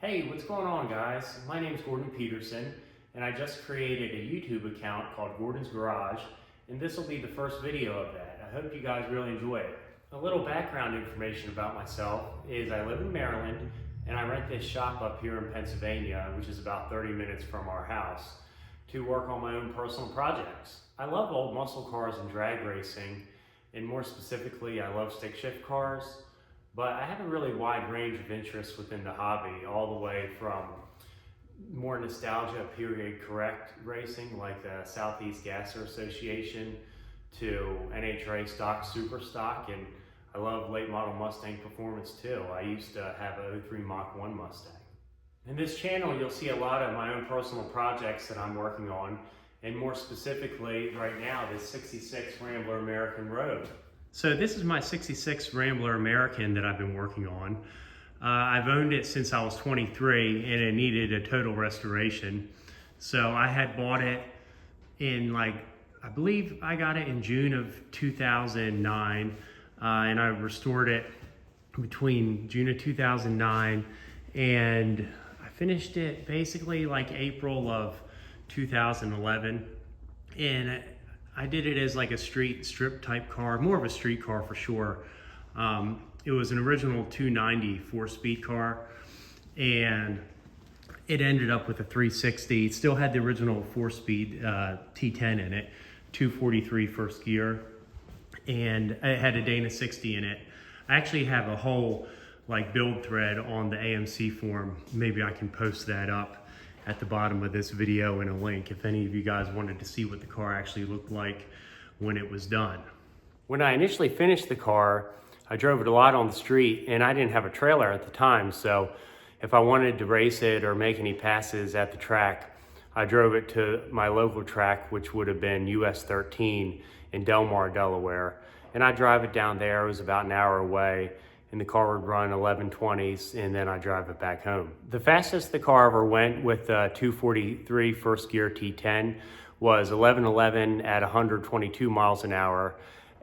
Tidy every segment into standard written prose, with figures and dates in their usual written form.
Hey, what's going on, guys? My name is Gordon Peterson, and I just created a YouTube account called Gordon's Garage, and this will be the first video of that. I hope you guys really enjoy it. A little background information about myself is I live in Maryland, and I rent this shop up here in Pennsylvania, which is about 30 minutes from our house, to work on my own personal projects. I love old muscle cars and drag racing, and more specifically, I love stick shift cars. But I have a really wide range of interests within the hobby, all the way from more nostalgia period correct racing like the Southeast Gasser Association to NHRA stock, super stock, and I love late model Mustang performance too. I used to have a 03 Mach 1 Mustang. In this channel, you'll see a lot of my own personal projects that I'm working on, and more specifically right now, this 66 Rambler American Road. So this is my 66 Rambler American that I've been working on. I've owned it since I was 23 and it needed a total restoration. So I had bought it in I believe I got it in June of 2009 and I restored it between June of 2009 and I finished it basically like April of 2011. And I did it as like a street strip type car, more of a street car for sure. It was an original 290 4-speed car and it ended up with a 360. It still had the original 4-speed T10 in it, 243 first gear, and it had a Dana 60 in it. I actually have a whole build thread on the AMC forum. Maybe I can post that up at the bottom of this video in a link if any of you guys wanted to see what the car actually looked like when it was done. When I initially finished the car, I drove it a lot on the street and I didn't have a trailer at the time, so if I wanted to race it or make any passes at the track, I drove it to my local track, which would have been US 13 in Delmar, Delaware, and I drive it down there. It was about an hour away, and the car would run 1120s, and then I drive it back home. The fastest the car ever went with the 243 first gear T10 was 1111 at 122 miles an hour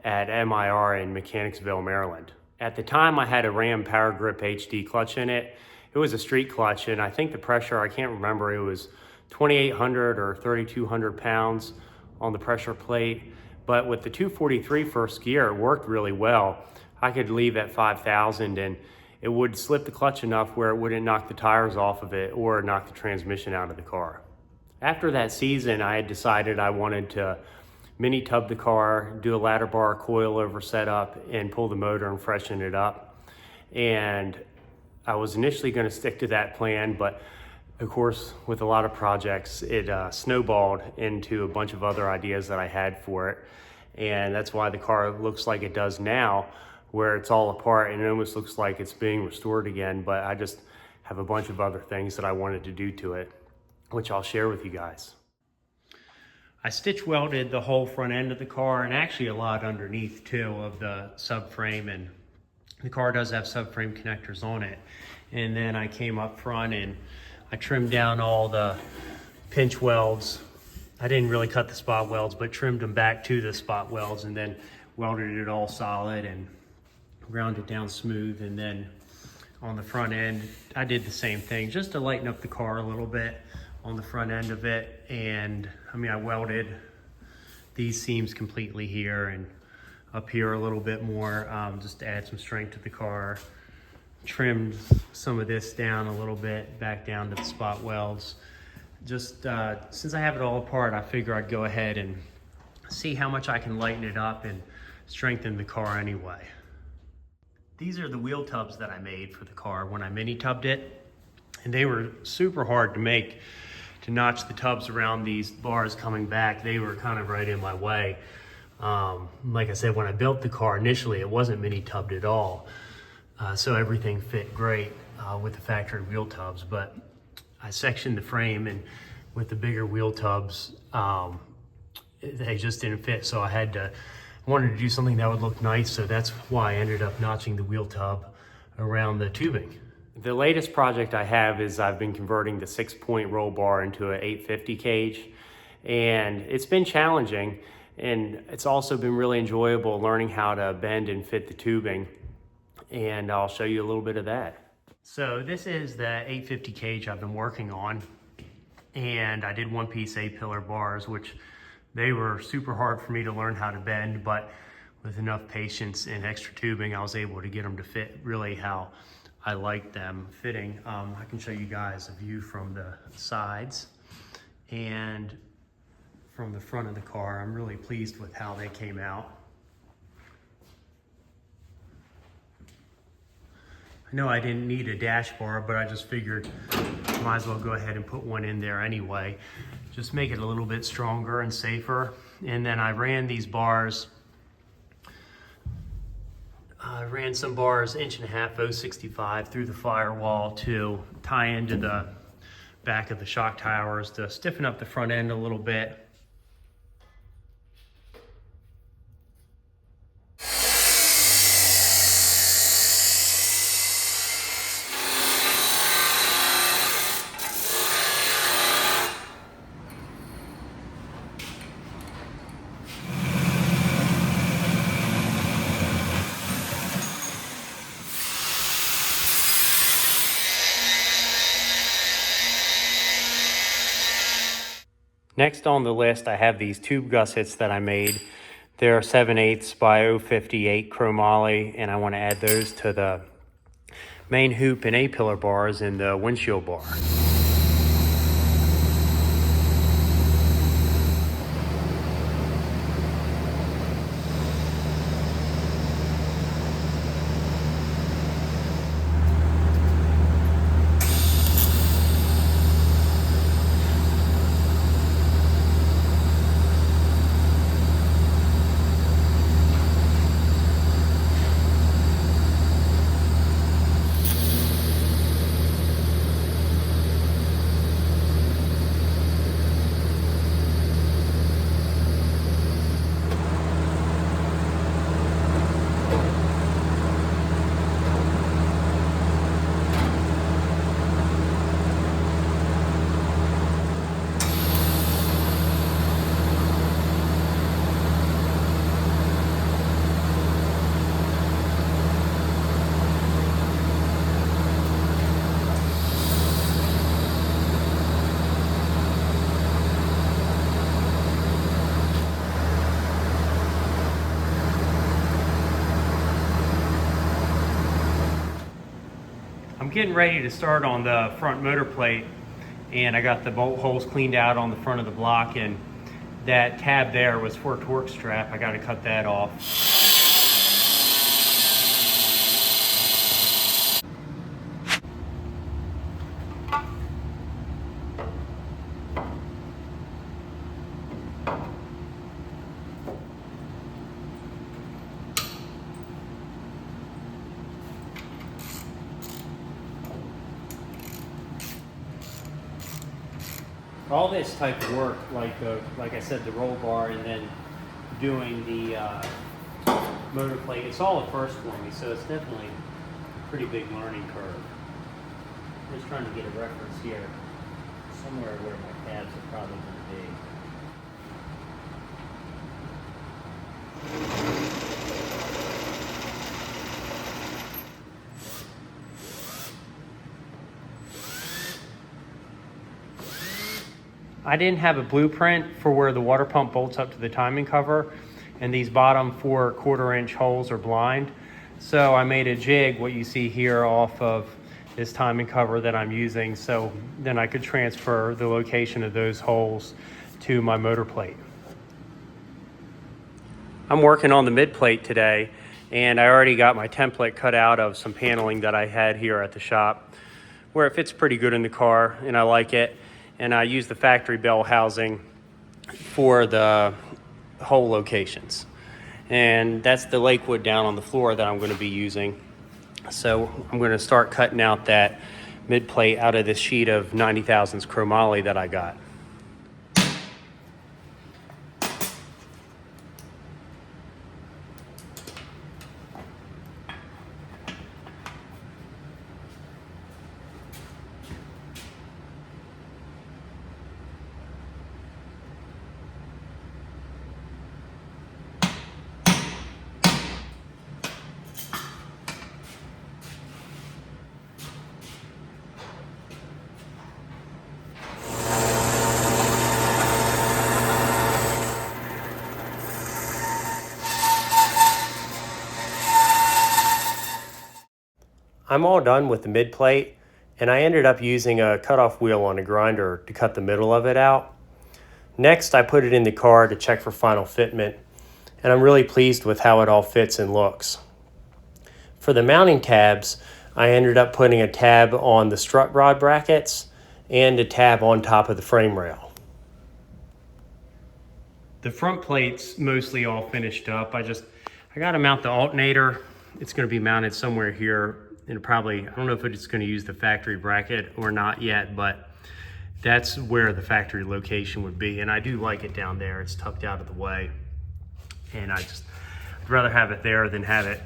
at MIR in Mechanicsville, Maryland. At the time, I had a Ram Power Grip HD clutch in it. It was a street clutch, and I think the pressure, I can't remember, it was 2,800 or 3,200 pounds on the pressure plate. But with the 243 first gear, it worked really well. I could leave at 5,000 and it would slip the clutch enough where it wouldn't knock the tires off of it or knock the transmission out of the car. After that season, I had decided I wanted to mini tub the car, do a ladder bar coilover setup, and pull the motor and freshen it up. And I was initially going to stick to that plan, but of course, with a lot of projects, it snowballed into a bunch of other ideas that I had for it. And that's why the car looks like it does now, where it's all apart and it almost looks like it's being restored again, but I just have a bunch of other things that I wanted to do to it, which I'll share with you guys. I stitch welded the whole front end of the car and actually a lot underneath too of the subframe, and the car does have subframe connectors on it. And then I came up front and I trimmed down all the pinch welds. I didn't really cut the spot welds, but trimmed them back to the spot welds and then welded it all solid and ground it down smooth. And then on the front end, I did the same thing just to lighten up the car a little bit on the front end of it. And I mean, I welded these seams completely here and up here a little bit more, just to add some strength to the car. Trimmed some of this down a little bit, back down to the spot welds. Just since I have it all apart, I figure I'd go ahead and see how much I can lighten it up and strengthen the car anyway. These are the wheel tubs that I made for the car when I mini tubbed it, and they were super hard to make. To notch the tubs around these bars coming back, they were kind of right in my way. Like I said, when I built the car initially, it wasn't mini tubbed at all, so everything fit great with the factory wheel tubs. But I sectioned the frame, and with the bigger wheel tubs, they just didn't fit, so I wanted to do something that would look nice, so that's why I ended up notching the wheel tub around the tubing. The latest project I have is I've been converting the 6-point roll bar into an 850 cage, and it's been challenging, and it's also been really enjoyable learning how to bend and fit the tubing, and I'll show you a little bit of that. So this is the 850 cage I've been working on, and I did one-piece A-pillar bars, which they were super hard for me to learn how to bend, but with enough patience and extra tubing, I was able to get them to fit really how I like them fitting. I can show you guys a view from the sides and from the front of the car. I'm really pleased with how they came out. I know I didn't need a dash bar, but I just figured I might as well go ahead and put one in there anyway. Just make it a little bit stronger and safer. And then I ran these bars, I ran some bars 1.5 inch 0.65 through the firewall to tie into the back of the shock towers to stiffen up the front end a little bit. Next on the list, I have these tube gussets that I made. They're 7/8 by 0.58 chromoly, and I want to add those to the main hoop and A-pillar bars in the windshield bar. I'm getting ready to start on the front motor plate, and I got the bolt holes cleaned out on the front of the block, and that tab there was for a torque strap. I got to cut that off. All this type of work, like I said, the roll bar and then doing the motor plate, it's all a first for me, so it's definitely a pretty big learning curve. I'm just trying to get a reference here, somewhere where my tabs are probably going to be. I didn't have a blueprint for where the water pump bolts up to the timing cover, and these bottom 4 1/4 inch holes are blind. So I made a jig, what you see here, off of this timing cover that I'm using, so then I could transfer the location of those holes to my motor plate. I'm working on the mid plate today, and I already got my template cut out of some paneling that I had here at the shop, where it fits pretty good in the car, and I like it. And I use the factory bell housing for the hole locations. And that's the Lakewood down on the floor that I'm going to be using. So I'm going to start cutting out that mid plate out of this sheet of 90 thousandths chromoly that I got. I'm all done with the mid plate, and I ended up using a cutoff wheel on a grinder to cut the middle of it out. Next, I put it in the car to check for final fitment, and I'm really pleased with how it all fits and looks. For the mounting tabs, I ended up putting a tab on the strut rod brackets and a tab on top of the frame rail. The front plate's mostly all finished up. I got to mount the alternator. It's going to be mounted somewhere here, and probably, I don't know if it's going to use the factory bracket or not yet, but that's where the factory location would be. And I do like it down there. It's tucked out of the way. And I'd rather have it there than have it,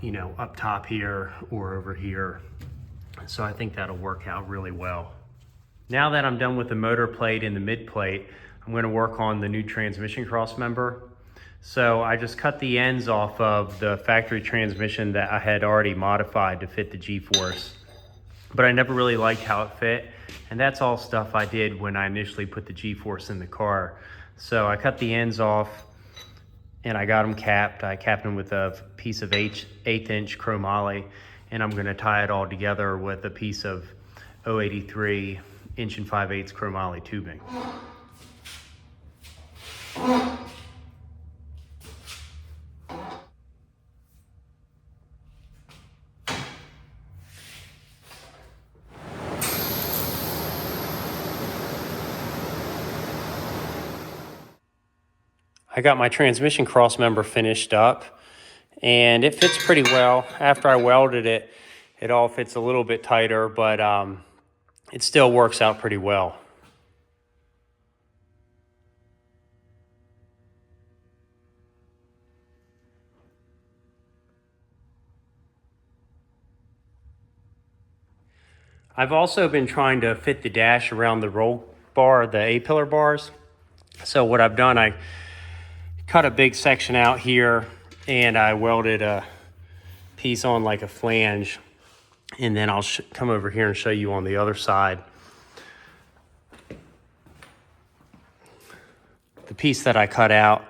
you know, up top here or over here. So I think that'll work out really well. Now that I'm done with the motor plate and the mid plate, I'm going to work on the new transmission cross member. So I just cut the ends off of the factory transmission that I had already modified to fit the G-force, but I never really liked how it fit. And that's all stuff I did when I initially put the G-force in the car. So I cut the ends off and I got them capped. I capped them with a piece of 1/8 inch chromoly, and I'm going to tie it all together with a piece of 083 1 5/8 chromoly tubing. I got my transmission cross member finished up, and it fits pretty well. After I welded it, it all fits a little bit tighter, but it still works out pretty well. I've also been trying to fit the dash around the roll bar, the A-pillar bars. So what I've done, I cut a big section out here and I welded a piece on like a flange, and then I'll come over here and show you on the other side. The piece that I cut out,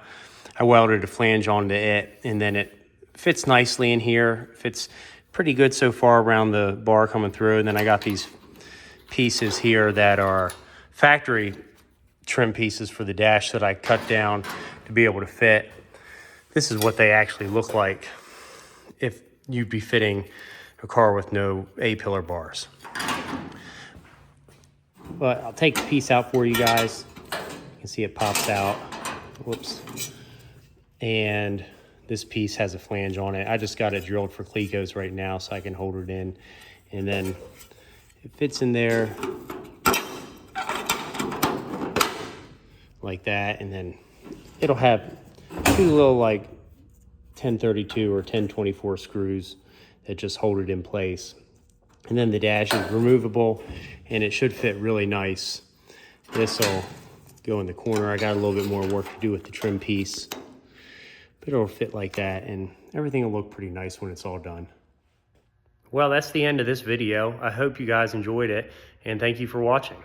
I welded a flange onto it, and then it fits nicely in here. Fits pretty good so far around the bar coming through. And then I got these pieces here that are factory trim pieces for the dash that I cut down to be able to fit. This is what they actually look like if you'd be fitting a car with no A-pillar bars. But I'll take the piece out for you guys. You can see it pops out. Whoops. And this piece has a flange on it. I just got it drilled for Clecos right now so I can hold it in. And then it fits in there like that. And then it'll have two little like 1032 or 1024 screws that just hold it in place. And then the dash is removable and it should fit really nice. This will go in the corner. I got a little bit more work to do with the trim piece, but it'll fit like that and everything will look pretty nice when it's all done. Well, that's the end of this video. I hope you guys enjoyed it, and thank you for watching.